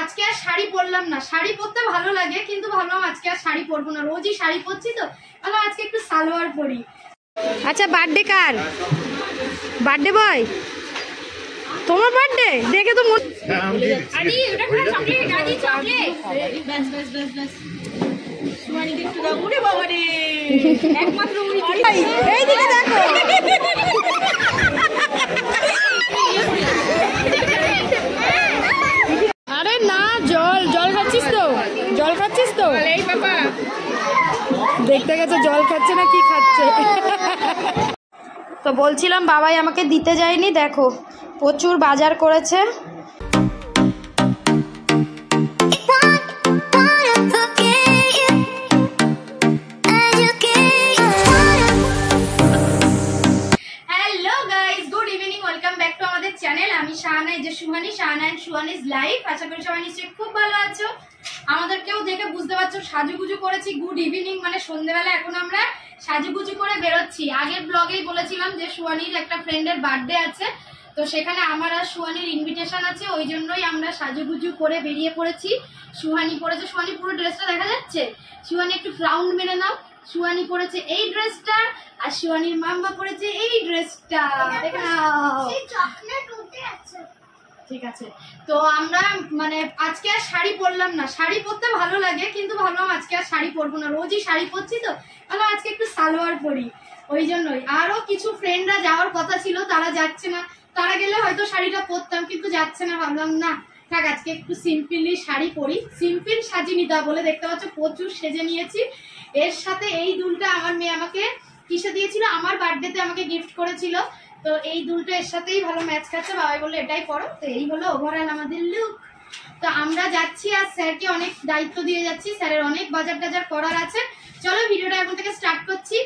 আজকে আর শাড়ি পরলাম না। শাড়ি পরতে ভালো লাগে, কিন্তু ভাবলাম আজকে আর শাড়ি পরবো না, রোজই শাড়ি পরছি তো ভাবলাম আজকে একটু সালোয়ার পরি। আচ্ছা, বার্থডে কার? Birthday boy? তোমার বার্থডে দেখে তো মন। আরে ওটা পুরো চকলেট, আদি চকলেট। বাস বাস বাস বাস। সুমানিকে একটু দাও। ওরে বাবা রে, একমাত্র উনি। এই দিকে দেখো। আরে না, জল জল খাচ্ছিস তো? জল খাচ্ছিস তো? এই বাবা দেখতে গেছে জল খাচ্ছে না কি খাচ্ছে। তো বলছিলাম বাবাই আমাকে দিতে যায়নি, দেখো প্রচুর বাজার করেছে। আমি শাহানা, এই যে সুহানি, শাহানা এন্ড সুহানিজ লাইফ। আশা করি সবাই নিশ্চয়ই খুব ভালো আছো। আমাদেরকেও দেখে বুঝতে পারছো সাজুগুজু করেছি। গুড ইভিনিং, মানে সন্ধ্যেবেলা এখন আমরা সাজুগুজু করে বেরোচ্ছি। আগের ব্লগেই বলেছিলাম যে সুহানির একটা ফ্রেন্ডের বার্থডে আছে, তো সেখানে আমার আর সুহানির ইনভিটেশন আছে, ওই জন্যই আমরা সাজুগুজু করে বেরিয়ে পড়েছি। সুহানি পরেছে, সুহানি পুরো ড্রেসটা দেখা যাচ্ছে। সুহানি একটু রাউন্ড মেরে নাও। সুহানি পরেছে এই ড্রেসটা, আর সুহানির মাম্মা পরেছে এই ড্রেসটা। দেখে নাও, ঠিক আছে। তো আমরা মানে আজকে আর শাড়ি পরলাম না। শাড়ি পরতে ভালো লাগে, কিন্তু ভাবলাম আজকে আর শাড়ি পরবো না, রোজই শাড়ি পরছি তো ভাবলাম আজকে একটু সালোয়ার পরি, ওই জন্যই। আরো কিছু ফ্রেন্ডরা যাওয়ার কথা ছিল, তারা যাচ্ছে না। তারা গেলে হয়তো শাড়িটা পরতাম, কিন্তু যাচ্ছে না। ভাবলাম না থাক, আজকে একটু সিম্পলি শাড়ি পরি। সিম্পল সাজিয়ে নিতে বলে দেখতে পাচ্ছ প্রচুর সেজে নিয়েছি। এর সাথে এই দুলটা আমার মেয়ে আমাকে কিসে দিয়েছিল, আমার বার্থডেতে আমাকে গিফট করেছিল। তো এই দুলটা এর সাথেই ভালো ম্যাচ খাচ্ছে। বাবাই বললো এটাই পরো। তো এই হলো ওভারঅল আমাদের লুক। তো আমরা যাচ্ছি, আর স্যারকে অনেক দায়িত্ব দিয়ে যাচ্ছি। স্যারের অনেক বাজার টাজার করার আছে। চলো ভিডিওটা এখন থেকে স্টার্ট করছি,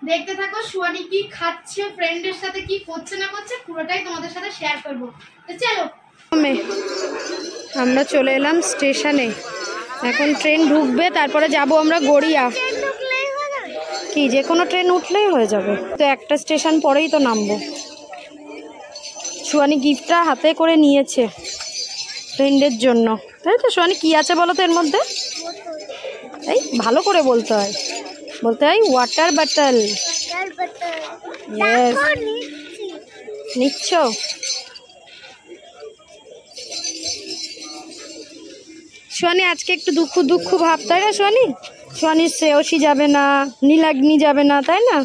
দেখতে থাকো। সুহানি কি খাচ্ছে, ফ্রেন্ডের সাথে কি করছে না করছে, পুরোটাই তোমাদের সাথে শেয়ার করবো। তো চলো, আমরা চলে এলাম স্টেশনে। এখন ট্রেন ঢুকবে, তারপরে যাব আমরা গড়িয়া। কি যে কোনো ট্রেন উঠলেই হয়ে যাবে। তো একটা স্টেশন পরেই তো নামবো। সুহানি গিফটটা হাতে করে নিয়েছে ফ্রেন্ডের জন্য, তাই তো? সুহানি কি আছে বলো তো এর মধ্যে? এই ভালো করে বলতে হয়, বলতে হয় ওয়াটার বটল। নিচ্ছ? সুহানি আজকে একটু দুঃখ দুঃখ ভাব, তাই না সুহানি? সুহানির শ্রেয়সী যাবে না, নীলাগ্নি যাবে না, তাই না?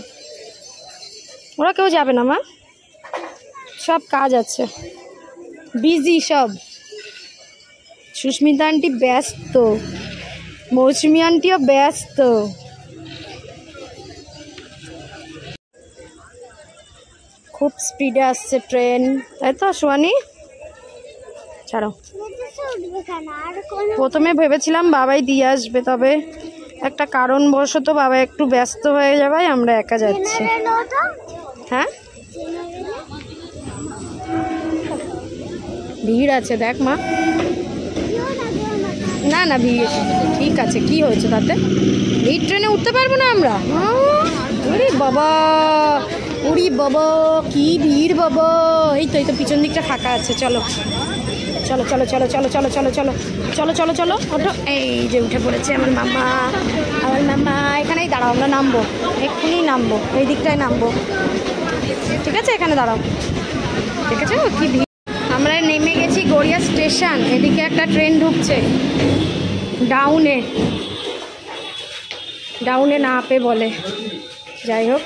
ওরা কেউ যাবে না মা, সব কাজ আছে, বিজি সব। সুস্মিতা আন্টি ব্যস্ত, মৌসুমি আন্টিও ব্যস্ত। খুব স্পিডে আসছে ট্রেন, তাই তো সুহানি? ছাড়ো, প্রথমে ভেবেছিলাম বাবাই দিয়ে আসবে, তবে একটা কারণবশত বাবা একটু ব্যস্ত হয়ে যাবে, আমরা একা যাচ্ছি। হ্যাঁ ভিড় আছে দেখ মা। না না ভিড় ঠিক আছে, কি হয়েছে তাতে? এই ট্রেনে উঠতে পারবো না আমরা? ওরে বাবা, ওরে বাবা কি ভিড় বাবা। এই তো পিছন দিকটা ফাঁকা আছে। চলো চলো চলো চলো চলো চলো চলো চলো চলো চলো চলো ওঠো। এই যে উঠে পড়েছে আমার মামা। আমার মামা এখানেই দাঁড়াও, আমরা নামবো, এক্ষুনি নামবো, এই দিকটায় নামবো, ঠিক আছে? এখানে দাঁড়াও, ঠিক আছে? কি ভিড়। আমরা নেমে গেছি গড়িয়া স্টেশন। এদিকে একটা ট্রেন ঢুকছে ডাউনে, ডাউনে না আপে বলে। যাই হোক,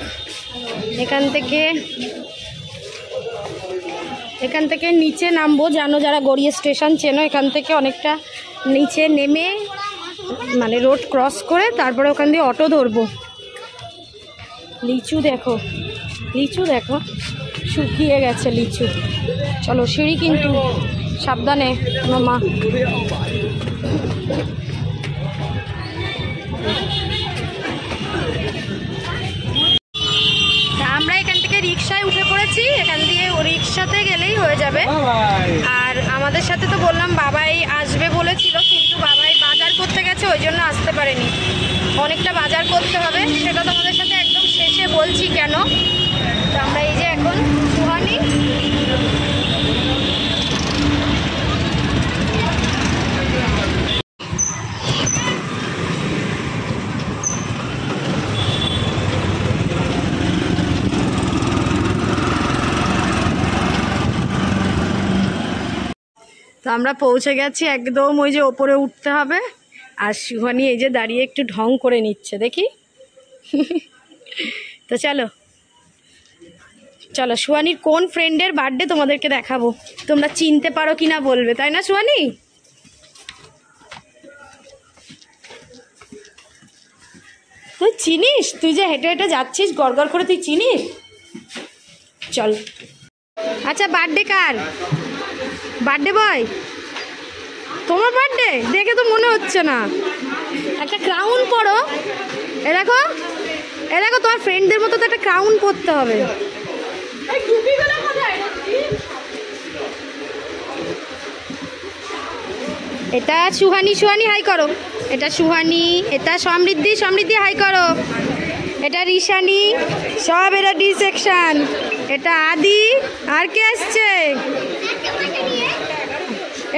এখান থেকে নিচে নামবো। জানো যারা গড়িয়া স্টেশন চেনো, এখান থেকে অনেকটা নিচে নেমে মানে রোড ক্রস করে তারপরে ওখান দিয়ে অটো ধরবো। লিচু দেখো, লিচু দেখো, শুকিয়ে গেছে লিচু। চলো, সিঁড়ি কিন্তু সাবধানে মামা। আমরা এখান থেকে রিক্সায় উঠে পড়েছি, এখান দিয়ে ও রিক্সাতে গেলেই হয়ে যাবে। আর আমাদের সাথে তো বললাম বাবাই আসবে বলেছিল, কিন্তু বাবাই বাজার করতে গেছে, ওই জন্য আসতে পারেনি। অনেকটা বাজার করতে হবে, সেটা তোমাদের সাথে একদম শেষে বলছি কেন। তো আমরা এই যে এখন সুহানি তো আমরা পৌঁছে গেছি একদম, ওই যে ওপরে উঠতে হবে। আর সুহানি এই যে দাঁড়িয়ে একটু ঢং করে নিচ্ছে, দেখি। তো চলো চলো, সুহানির কোন ফ্রেন্ডের বার্থডে তোমাদেরকে দেখাবো, তোমরা চিনতে পারো কিনা বলবে, তাই না সুহানি? তুই চিনিস? তুই যে হেঁটে হেঁটে যাচ্ছিস গড় গড় করে, তুই চিনিস? চল। আচ্ছা, বার্থডে কার? Birthday boy? তোমার বার্থডে দেখে তো মনে হচ্ছে না। একটা ক্রাউন পরো। এ দেখো তোমার ফ্রেন্ডদের মতো তো একটা ক্রাউন পরতে হবে। এটা সুহানি হাই করো। এটা সুহানি, এটা সমৃদ্ধি হাই করো। এটা রিশানি, সব এরা ডি সেকশন। এটা আদি, আর কে আসছে?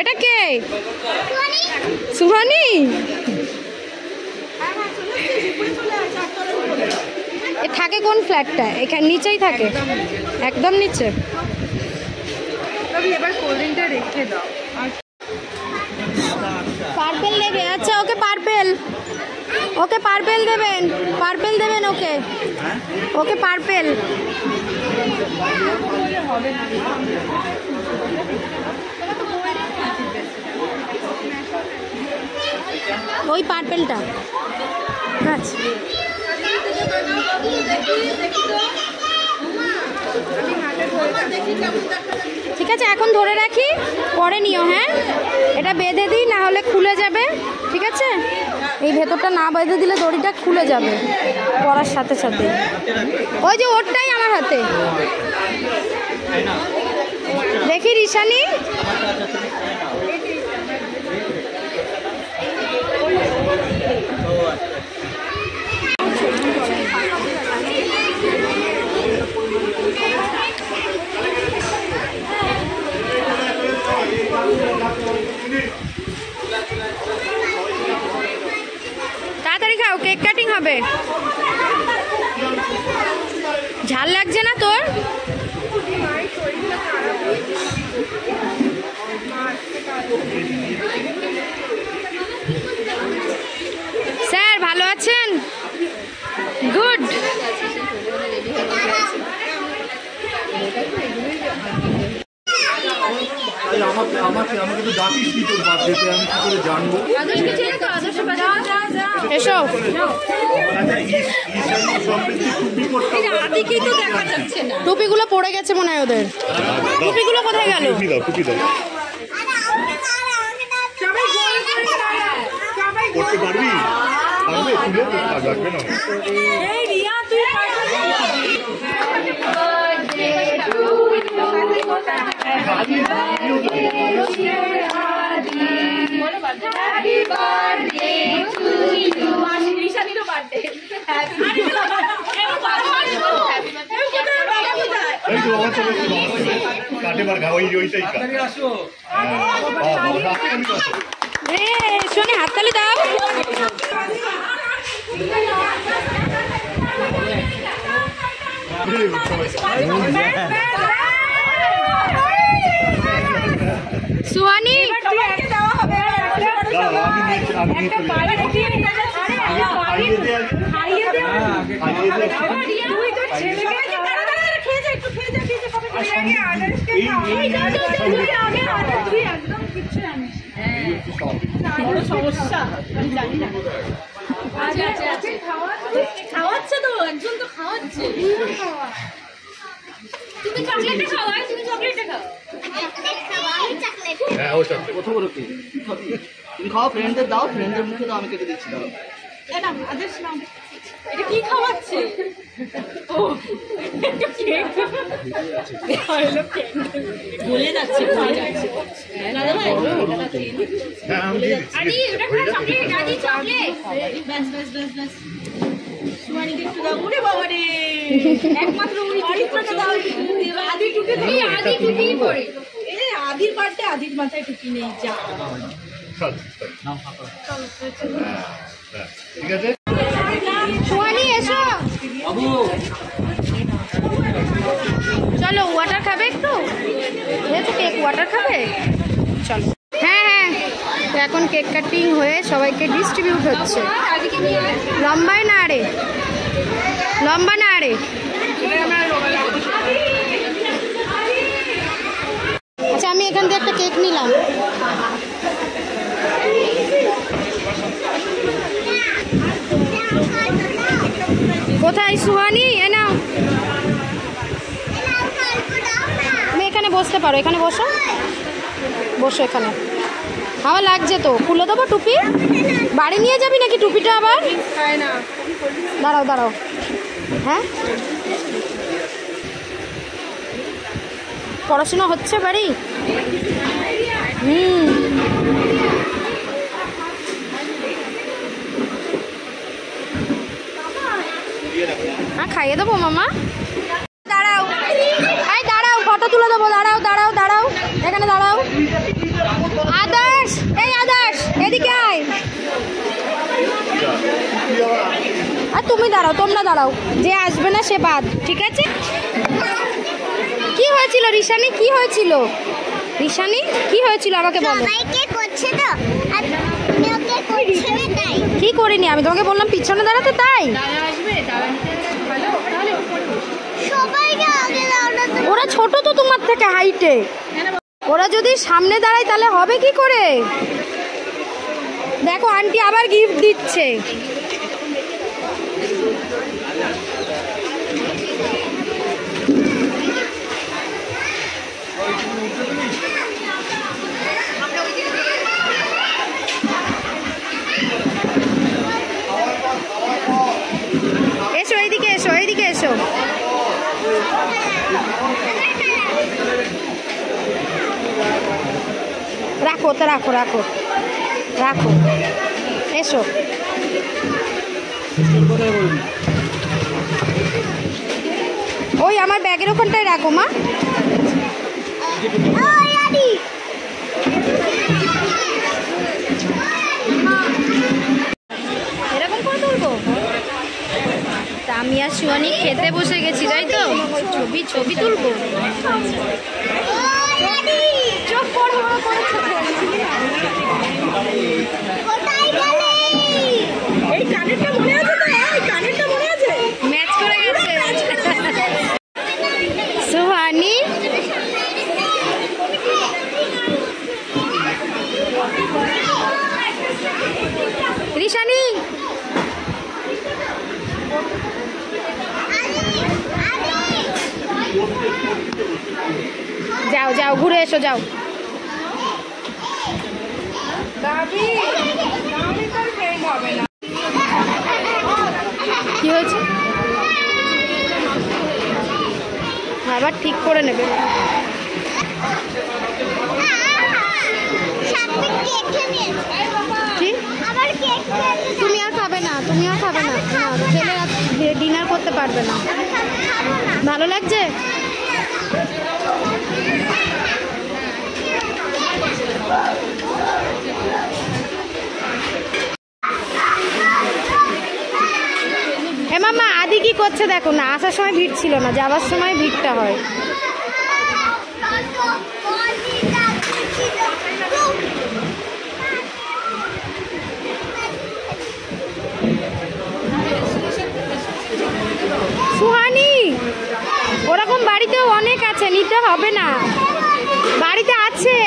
এটা কে? সুহানি। এ থাকে কোন ফ্ল্যাটটা? এখানে নিচেই থাকে, একদম নিচে। পার্পেল নেবে? আচ্ছা, ওকে পার্পেল দেবেন, ওকে পার্পেল। ওই পার্পেলটা। আচ্ছা, ঠিক আছে, এখন ধরে রাখি, পরে নিও। হ্যাঁ, এটা বেঁধে দিই, না হলে খুলে যাবে। ঠিক আছে, এই ভেতরটা না বেঁধে দিলে দড়িটা খুলে যাবে পরার সাথে সাথে। ওই যে ওরটাই আমার হাতে, দেখি রিশানি। তাড়াতাড়ি খাও, কেক কাটিং হবে। ঝাল লাগছে না তোর? স্যার ভালো আছেন? গুড। আমাকে তো ডাকিসনি তোর বার্থডেতে, আমি কি করে জানবো? এসো। টুপিগুলো পড়ে গেছে মনে হয় ওদের। টুপিগুলো কোথায় গেল? করতে পারবি? পারবে? তুলে লাগবে না। কাটেবার ঘা ওইটাই শোনে, হাততালি দাও। সুহানি, সমস্যা আমি জানি না। খাওয়াচ্ছে তো, একজন তো খাওয়াচ্ছে। তুমি চকলেটটা খাও, তুমি চকলেটটা খাও। হ্যাঁ, ও চকলেট কত বড় কি? তুমি খাও, ফ্রেন্ডদের দাও, ফ্রেন্ডদের মুখে দাও, আমি কেটে দিচ্ছি। দাও, এটা আদেশ নাও। এটা কি খাওয়াচ্ছে? ও এটা কেক। হলো কেক। বলে যাচ্ছে, বলে যাচ্ছে। দাদা ভাই, হ্যাঁ, আমি দিয়ে দিচ্ছি। আদি ওটা খা, চকলেট, আদি চকলেট। বাস। সুমানিকে একটু দাও। ওরে বাবা রে, একমাত্র উনি টুপিটা দাও। আদি টুপি নেই, আদি টুপি পরে। এই আদির বার্থডে, আদির মাথায় টুপি নেই। যা ঠিক আছে। সুহানি এসো। চলো, ওয়াটার খাবে একটু? যেহেতু কেক ওয়াটার খাবে, চলো। এখন কেক কাটিং হয়ে সবাইকে ডিস্ট্রিবিউট হচ্ছে। লম্বায় না আরে, লম্বা না আরে। আচ্ছা আমি এখান থেকে একটা কেক নিলাম। কোথায় সুহানি? এ নাও, তুমি এখানে বসতে পারো, এখানে বসো, বসো এখানে। আমার লাগছে তো, খুলে দেবো টুপি। বাড়ি নিয়ে যাবি নাকি টুপিটা আবার? দাঁড়াও দাঁড়াও, হ্যাঁ পড়াশোনা হচ্ছে বাড়ি? হ্যাঁ খাইয়ে দেবো মামা। দাঁড়াও, এই দাঁড়াও, ফটো তুলে দেবো। দাঁড়াও দাঁড়াও দাঁড়াও, এখানে দাঁড়াও। আদর্শ, এই আদর্শ এদিকে আয়। আর তুমি দাঁড়াও, তোমরা দাঁড়াও, যে আসবে না সে বাদ, ঠিক আছে? কি হয়েছিল রিশানি, কি হয়েছিল রিশানি, কি হয়েছিল আমাকে বলো। কি করিনি আমি, তোমাকে বললাম পিছনে দাঁড়াতে, তাই ওরা ছোট তো তোমার থেকে হাইটে, ওরা যদি সামনে দাঁড়ায় তাহলে হবে কি করে? দেখো আন্টি আবার গিফট দিচ্ছে। এসো এইদিকে, এসো এইদিকে, এসো। রাখো তো, রাখো রাখো রাখো, এসো। ওই আমার ব্যাগের ওখানটায় রাখো মা। এরকম করে তুলবো? তা আমি আর সুয়ানি খেতে বসে গেছি, তাই তো? ছবি ছবি তুলবো। এই কানেরটা মনে আছে তো? এই কানেরটা মনে আছে? ম্যাচ করে গেছে সুহানি। রিশানি যাও যাও, ঘুরে এসো, যাও। কি হয়েছে? আবার ঠিক করে নেবে। তুমি আর খাবে না, তুমি আর খাবে না, খেলে ডিনার করতে পারবে না। ভালো লাগছে? এ মামা আদি কি করছে দেখো না, আসার সময় ভিড় ছিল না, যাওয়ার সময় ভিড়টা হয়। সুহানি ওরকম বাড়িতেও অনেক আছে, নিতে হবে না, বাড়িতে আছে।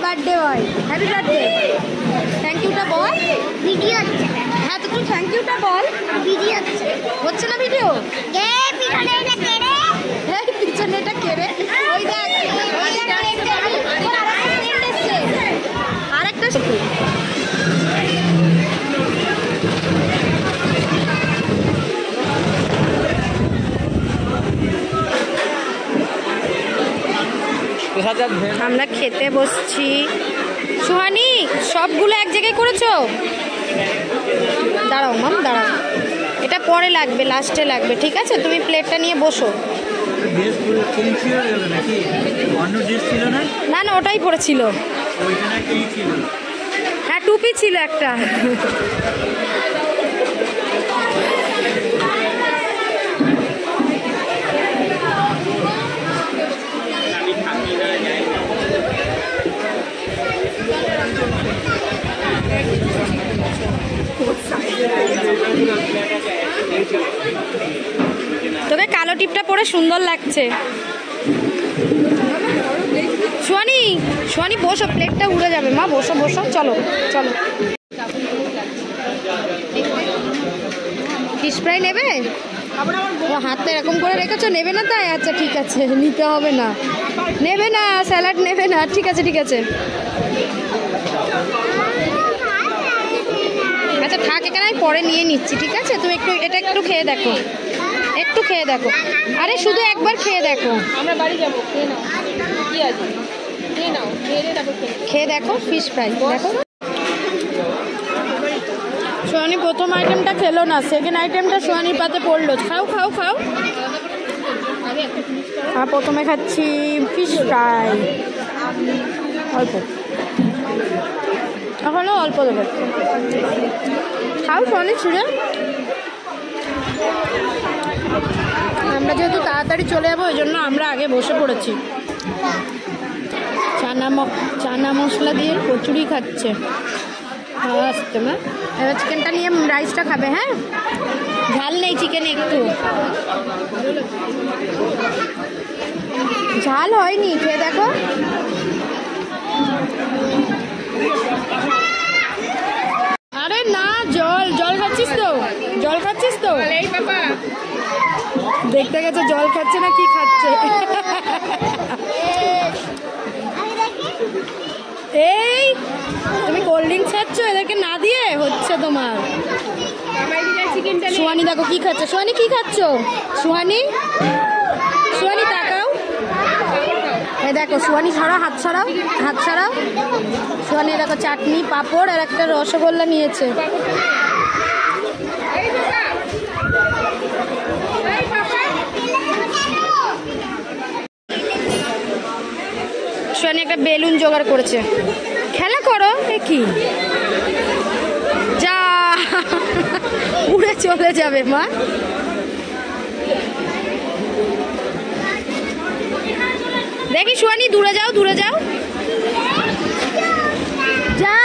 Birthday boy, happy birthday. Thank ইউটা বল। ভিডিও হচ্ছে। হ্যাঁ তো তুই থ্যাংক ইউটা বল। ভিডিও হচ্ছে না ভিডিও? এ পিছনে এটা কেড়ে, এই পিছনে এটা কেড়ে, ওই দেখ ওই দেখ আরেকটা আমরা খেতে বসছি। সুহানি সবগুলো এক জায়গায় করেছো? দাঁড়াও মাম, দাঁড়াও, এটা পরে লাগবে, লাস্টে লাগবে, ঠিক আছে? তুমি প্লেটটা নিয়ে বসো। না না, ওটাই পড়েছিল। হ্যাঁ, টুপি ছিল একটা। তোকে কালো টিপটা পরে সুন্দর লাগছে। সোয়ানি, সোয়ানি বসো, প্লেটটা উড়ে যাবে মা, বসো বসো, চলো চলো। ফিশ ফ্রাই নেবে? ও হাতটা এরকম করে রেখেছো, নেবে না তাই? আচ্ছা ঠিক আছে, নিতে হবে না, নেবে না, স্যালাড নেবে না, ঠিক আছে ঠিক আছে। আচ্ছা থাক এখানে, আমি পরে নিয়ে নিচ্ছি, ঠিক আছে? তুমি একটু এটা একটু খেয়ে দেখো, একটু খেয়ে দেখো। আরে শুধু একবার খেয়ে দেখো। আমরা বাড়ি যাবো, খেয়ে নাও, কি আছে খেয়ে নাও, খেয়ে দেখো ফিশ ফ্রাই দেখো। সোহানি প্রথম আইটেমটা খেলো না, সেকেন্ড আইটেমটা সোহানির পাতে পড়লো। খাও খাও খাও। আর প্রথমে খাচ্ছি ফিশ ফ্রাই, অল্প, এখনো অল্প দেবে। খাও সোহানি ছুঁড়ে। আমরা যেহেতু তাড়াতাড়ি চলে যাবো, ওই জন্য আমরা আগে বসে পড়েছি। চানা মশলা দিয়ে কচুরি খাচ্ছে। আসতে না, এবার চিকেনটা নিয়ে রাইসটা খাবে। হ্যাঁ, ঝাল নেই চিকেনে, একটু ঝাল হয়নি, খেয়ে দেখো। আরে না, জল জল খাচ্ছিস তো, জল খাচ্ছিস তো? এই বাবা দেখতে গেছে জল খাচ্ছে না কি খাচ্ছে। এই তুমি কোল্ড ড্রিঙ্কস খাচ্ছ, এদেরকে না দিয়ে হচ্ছে তোমার। সোহানি দেখো কি খাচ্ছে। সোহানি কি খাচ্ছ? সোহানি, সোহানি তাকাও, এই দেখো সোহানি ছাড়াও, হাত ছাড়াও, হাত ছাড়াও। সোহানি দেখো চাটনি, পাঁপড় আর একটা রসগোল্লা নিয়েছে। সোহানি একটা বেলুন জোগাড় করেছে, খেলা করো। এ কি, যা উড়ে চলে যাবে মা। দেখি সোহানি, দূরে যাও, দূরে যাও, যা।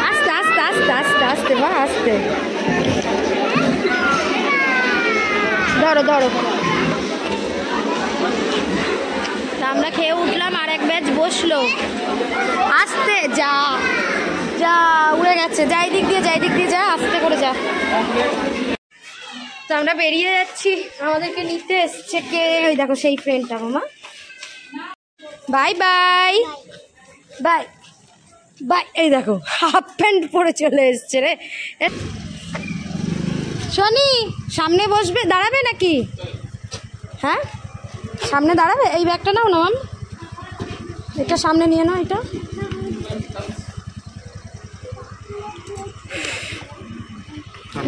আস্তে আস্তে আস্তে আস্তে আস্তে মা, আস্তে। ধরো ধরো। আমরা খেয়ে উঠলাম, আর এক ব্যাচ বসলো। আস্তে যা, যা উড়ে গেছে, যাই দিক দিয়ে, যাই দিক দিয়ে যা, আস্তে করে যা। তো আমরা বেরিয়ে যাচ্ছি, আমাদেরকে নিতে এসছে কে? ওই দেখো সেই ফ্রেন্ডটা। মামা বাই বাই বাই বাই। এই দেখো হাফ প্যান্ট পরে চলে এসছে রে। শনি সামনে বসবে, দাঁড়াবে নাকি? হ্যাঁ সামনে দাঁড়াবে। এই ব্যাগটা নাও না মাম, এটা সামনে নিয়ে নাও। এটা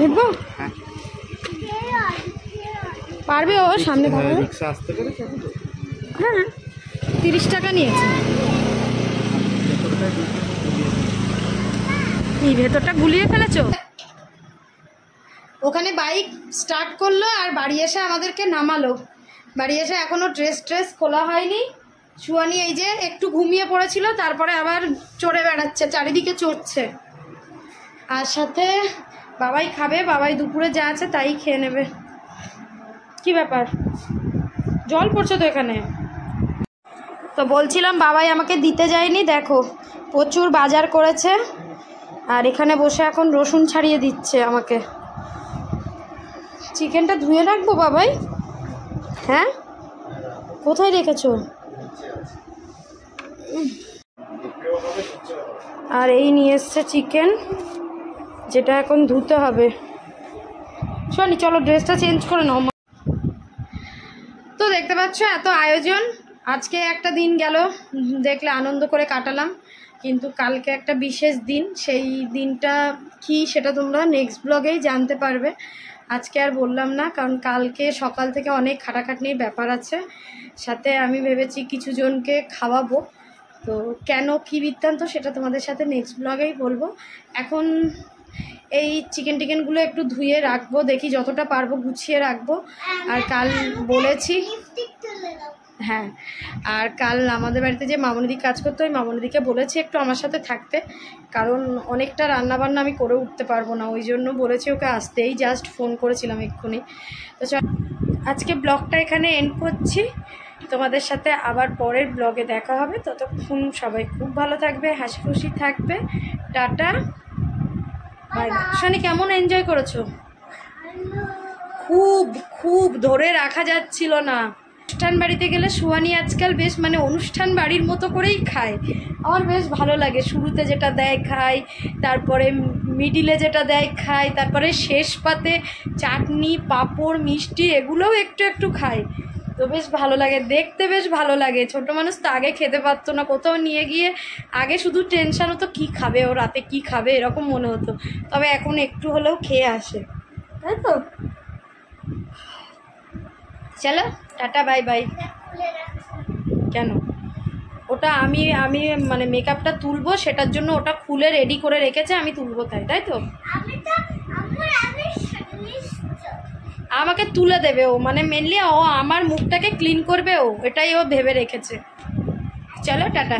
উঠবো, পারবে ও? সামনে পারবে। হ্যাঁ 30 টাকা নিয়েছে। এই ভেতরটা গুলিয়ে ফেলেছো। ওখানে বাইক স্টার্ট করলো আর বাড়ি এসে আমাদেরকে নামালো। বাড়ি এসে এখনও ড্রেস খোলা হয়নি। সুহানি এই যে একটু ঘুমিয়ে পড়েছিল, তারপরে আবার চড়ে বেড়াচ্ছে, চারিদিকে চড়ছে। আর সাথে বাবাই খাবে, বাবাই দুপুরে যা আছে তাই খেয়ে নেবে। কি ব্যাপার, জল পড়ছে তো এখানে। তো বলছিলাম বাবাই আমাকে দিতে যায়নি, দেখো প্রচুর বাজার করেছে। আর এখানে বসে এখন রসুন ছাড়িয়ে দিচ্ছে আমাকে। চিকেনটা ধুয়ে রাখবো বাবাই? হ্যাঁ কোথায় রেখেছো? আর এই নিয়ে এসছে চিকেন, যেটা এখন ধুতে হবে। শোনি চলো ড্রেসটা চেঞ্জ করে নাও। তো দেখতে পাচ্ছ এত আয়োজন, আজকে একটা দিন গেল দেখলে আনন্দ করে কাটালাম, কিন্তু কালকে একটা বিশেষ দিন, সেই দিনটা কি সেটা তোমরা নেক্সট ব্লগেই জানতে পারবে। আজকে আর বললাম না, কারণ কালকে সকাল থেকে অনেক খাটাখাটনির ব্যাপার আছে, সাথে আমি ভেবেছি কিছু জনকে খাওয়াবো। তো কেন কী বৃত্তান্ত সেটা তোমাদের সাথে নেক্সট ব্লগেই বলবো। এখন এই চিকেনগুলো একটু ধুয়ে রাখবো, দেখি যতটা পারবো গুছিয়ে রাখবো। আর কাল বলেছি, হ্যাঁ, আর কাল আমাদের বাড়িতে যে মামনিদি কাজ করতো ওই মামনিদিকে বলেছি একটু আমার সাথে থাকতে, কারণ অনেকটা রান্নাবান্না আমি করে উঠতে পারবো না, ওই জন্য বলেছি ওকে আসতেই, জাস্ট ফোন করেছিলাম এক্ষুনি। তো আজকে ব্লগটা এখানে এন্ড করছি, তোমাদের সাথে আবার পরের ব্লগে দেখা হবে। ততক্ষণ সবাই খুব ভালো থাকবে, হাসি খুশি থাকবে, টাটা বাই বাই। শনি কেমন এনজয় করেছো? খুব খুব ধরে রাখা যাচ্ছিল না। অনুষ্ঠান বাড়িতে গেলে সুহানি আজকাল বেশ মানে অনুষ্ঠান বাড়ির মতো করেই খায়, আমার বেশ ভালো লাগে। শুরুতে যেটা দেয় খাই, তারপরে মিডিলে যেটা দেয় খাই, তারপরে শেষ পাতে চাটনি পাঁপড় মিষ্টি এগুলোও একটু একটু খাই। তো বেশ ভালো লাগে, দেখতে বেশ ভালো লাগে। ছোট মানুষ তো আগে খেতে পারতো না, কোথাও নিয়ে গিয়ে আগে শুধু টেনশন হতো কী খাবে ও, রাতে কী খাবে এরকম মনে হতো, তবে এখন একটু হলেও খেয়ে আসে, তাই তো। চলো টাটা বাই বাই। কেন? ওটা আমি মানে মেকআপটা তুলবো, সেটার জন্য ওটা খুলে রেডি করে রেখেছে, আমি তুলবো তাই তো। আমাকে তুলে দেবে ও, মানে মেনলি ও আমার মুখটাকে ক্লিন করবে, ও এটাই ও ভেবে রেখেছে। চলো টাটা।